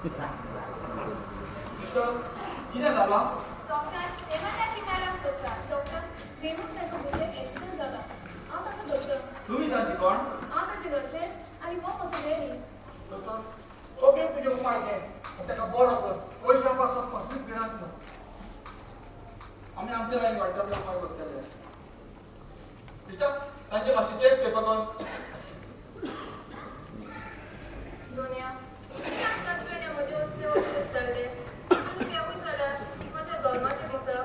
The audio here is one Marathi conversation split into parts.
सिस्टर कितें जाला? डॉक्टर हेमाची मॅडम सोदता. डॉक्टर रेमून ताका भुरग्याक एक्सिडेंट जाला. हांव ताका सोदता. तुमी ताची कोण? हांव ताचे गर्लफ्रेंड आनी हो म्हजो डॅडी. डॉक्टर सगळे तुजे उपाय घे आनी ताका बरो कर. पयशा पासत कसलीच भिरांत ना. आमी आमच्या लायन वाटताले उपाय करतले. सिस्टर तांचे मातशी टेस्ट पेपर कोण? दोनया पाचवेने म्हजे असले ऑफिस जाल्ले आनी तेवूय जाल्यार म्हज्या जल्माच्या दिसा.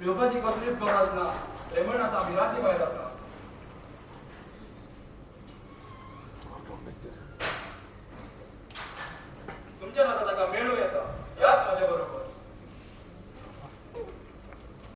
येवपाची कसलीच गरज ना. रेमंड आतां अभिराती भायर आसा.